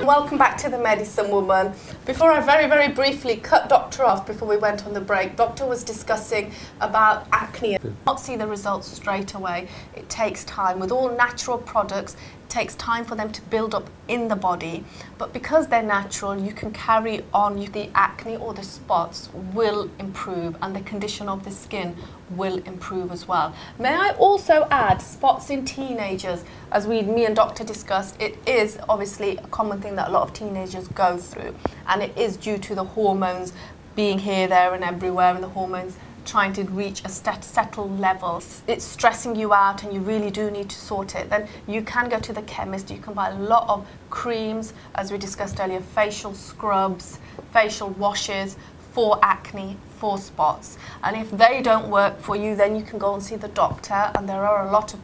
welcome back to the Medicine Woman. Before I very briefly cut Doctor off before we went on the break, Doctor was discussing about acne. Not see the results straight away. It takes time. With all natural products, it takes time for them to build up in the body, but because they're natural, you can carry on. The acne or the spots will improve and the condition of the skin will improve as well. May I also add spots in teenagers, as me and Doctor discussed, it is obviously a common thing that a lot of teenagers go through, and it is due to the hormones being here, there and everywhere, and the hormones trying to reach a settled level. It's stressing you out and you really do need to sort it. Then you can go to the chemist. You can buy a lot of creams, as we discussed earlier, facial scrubs, facial washes for acne, for spots. And if they don't work for you, then you can go and see the doctor, and there are a lot of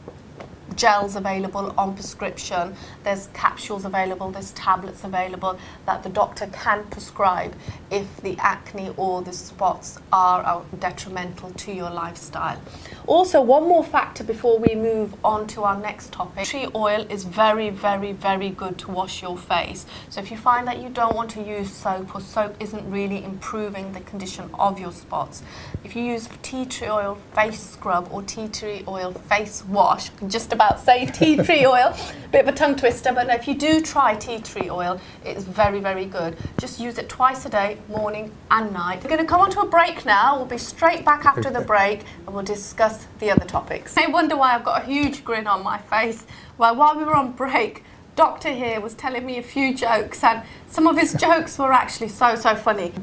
gels available on prescription. There's capsules available, there's tablets available that the doctor can prescribe if the acne or the spots are detrimental to your lifestyle. Also, one more factor before we move on to our next topic. Mistry oil is very good to wash your face. So if you find that you don't want to use soap, or soap isn't really improving the condition of your spots, if you use tea tree oil face scrub or tea tree oil face wash, I can just about say tea tree oil, bit of a tongue twister, but no, if you do try tea tree oil, it's very good. Just use it twice a day, morning and night. We're going to come on to a break now. We'll be straight back after the break and we'll discuss the other topics. I wonder why I've got a huge grin on my face. Well, while we were on break, Doctor here was telling me a few jokes, and some of his jokes were actually so funny.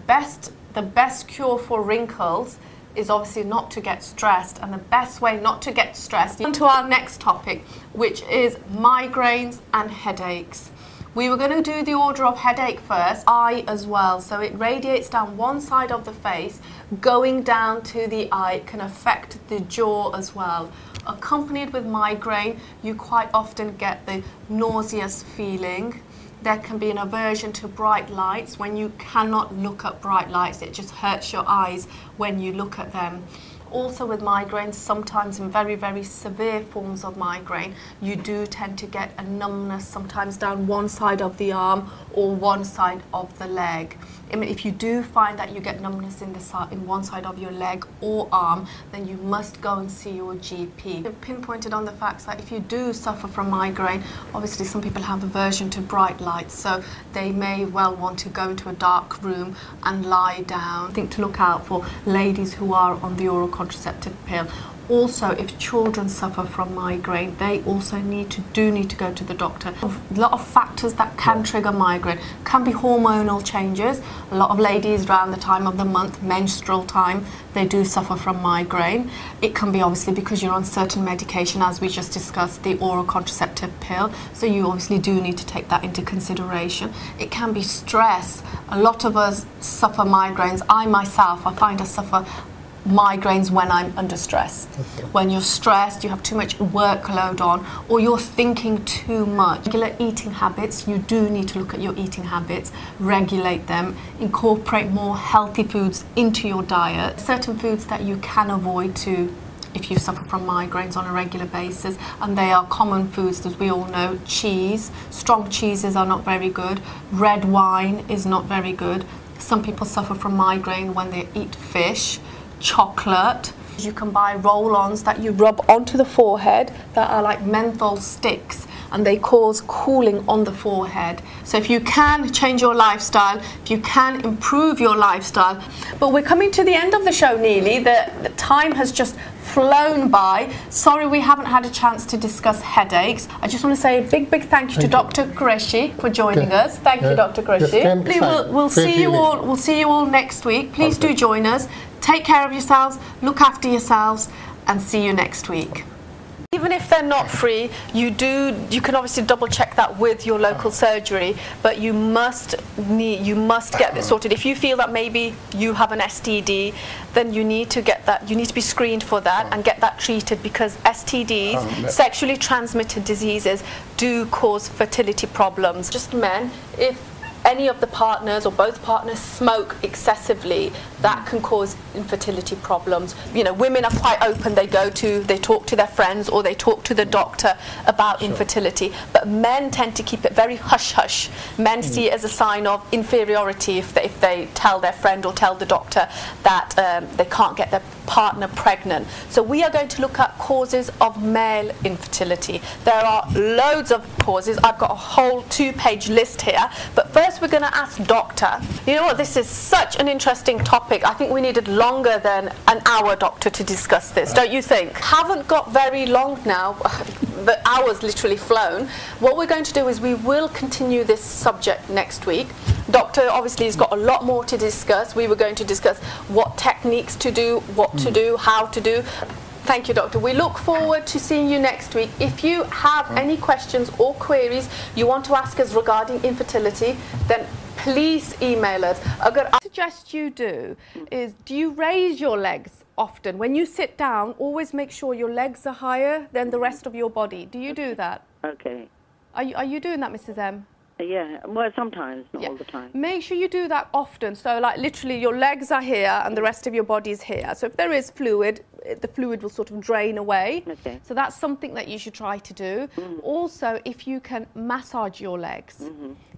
The best cure for wrinkles is obviously not to get stressed, and the best way not to get stressed. On to our next topic, which is migraines and headaches. We were going to do the order of headache first, eye as well, so it radiates down one side of the face, going down to the eye. It can affect the jaw as well. Accompanied with migraine, you quite often get the nauseous feeling. There can be an aversion to bright lights. When you cannot look at bright lights, it just hurts your eyes when you look at them. Also with migraines, sometimes in very severe forms of migraine, you do tend to get a numbness, sometimes down one side of the arm or one side of the leg. I mean, if you do find that you get numbness in one side of your leg or arm, then you must go and see your GP. You've pinpointed on the facts that if you do suffer from migraine, obviously some people have aversion to bright lights, so they may well want to go into a dark room and lie down. I think to look out for ladies who are on the oral contraceptive pill. Also, if children suffer from migraine, they also need to go to the doctor. A lot of factors that can trigger migraine can be hormonal changes. A lot of ladies around the time of the month, menstrual time, they do suffer from migraine. It can be obviously because you're on certain medication, as we just discussed, the oral contraceptive pill, so you obviously do need to take that into consideration. It can be stress. A lot of us suffer migraines. I myself, I find I suffer migraines when I'm under stress. Okay. When you're stressed, you have too much workload on, or you're thinking too much. Regular eating habits, you do need to look at your eating habits, regulate them, incorporate more healthy foods into your diet. Certain foods that you can avoid if you suffer from migraines on a regular basis, and they are common foods, as we all know. Cheese, strong cheeses are not very good. Red wine is not very good. Some people suffer from migraine when they eat fish. Chocolate. You can buy roll-ons that you rub onto the forehead that are like menthol sticks, and they cause cooling on the forehead. So if you can change your lifestyle, if you can improve your lifestyle. But we're coming to the end of the show nearly. The time has just flown by. Sorry we haven't had a chance to discuss headaches. I just want to say a big thank you to Dr. Qureshi for joining us. Thank you, Dr. Qureshi. We'll see you all next week. Please do join us. Take care of yourselves, look after yourselves, and see you next week. Even if they're not free, you can obviously double check that with your local surgery, but you must get this sorted. If you feel that maybe you have an STD, then you need to get that. You need to be screened for that and get that treated, because STDs, sexually transmitted diseases, do cause fertility problems. Just men, if any of the partners or both partners smoke excessively, that can cause infertility problems. You know, women are quite open. They talk to their friends or they talk to the doctor about infertility. But men tend to keep it very hush-hush. Men see it as a sign of inferiority if they tell their friend or tell the doctor that they can't get their partner pregnant. So we are going to look at causes of male infertility. There are loads of causes. I've got a whole 2-page list here. But first we're going to ask doctor. You know what, this is such an interesting topic. I think we needed longer than an hour, doctor, to discuss this, don't you think? Haven't got very long now. The hour's literally flown. What we're going to do is we will continue this subject next week. Doctor obviously has got a lot more to discuss. We were going to discuss what techniques to do, what to do, how to do. Thank you, doctor. We look forward to seeing you next week. If you have any questions or queries you want to ask us regarding infertility, then please email us. What I suggest you do is, do you raise your legs often? When you sit down, always make sure your legs are higher than the rest of your body. Do you do that? Okay. Are you doing that, Mrs. M? Yeah, well, sometimes, not all the time. Make sure you do that often. So, like, literally, your legs are here and the rest of your body's here. So if there is fluid, the fluid will sort of drain away. Okay. So that's something that you should try to do. Also, if you can massage your legs,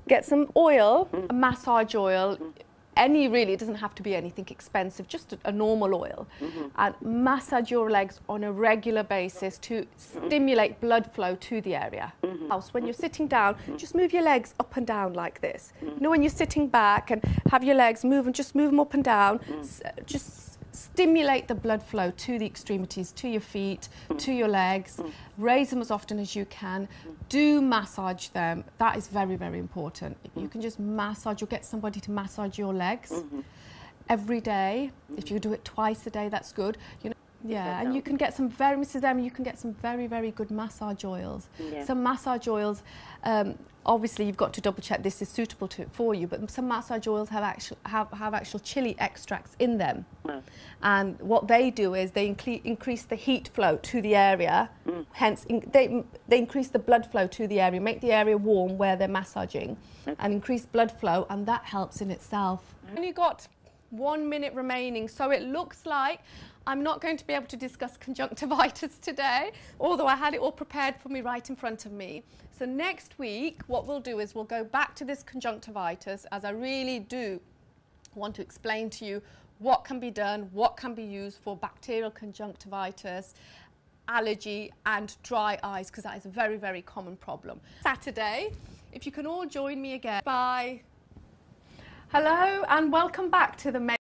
get some oil, massage oil. Really, it doesn't have to be anything expensive, just a normal oil, and massage your legs on a regular basis to stimulate blood flow to the area. When you're sitting down, just move your legs up and down like this. You know, when you're sitting back and have your legs move, and just move them up and down, just stimulate the blood flow to the extremities, to your feet, to your legs. Raise them as often as you can. Do massage them. That is very, very important. If you can just massage, or get somebody to massage your legs every day. If you do it twice a day, that's good. You know, yeah, and you can get some Mrs. M, you can get some very, very good massage oils. Some massage oils, obviously you've got to double check this is suitable for you, but some massage oils have actual chili extracts in them. And what they do is they increase the heat flow to the area, hence they increase the blood flow to the area, make the area warm where they're massaging, and increase blood flow, and that helps in itself. Only got 1 minute remaining, so it looks like I'm not going to be able to discuss conjunctivitis today, although I had it all prepared for me right in front of me. So next week, what we'll do is we'll go back to this conjunctivitis, as I really do want to explain to you what can be done, what can be used for bacterial conjunctivitis, allergy and dry eyes, because that is a very, very common problem. Saturday, if you can all join me again. Bye. Hello and welcome back to the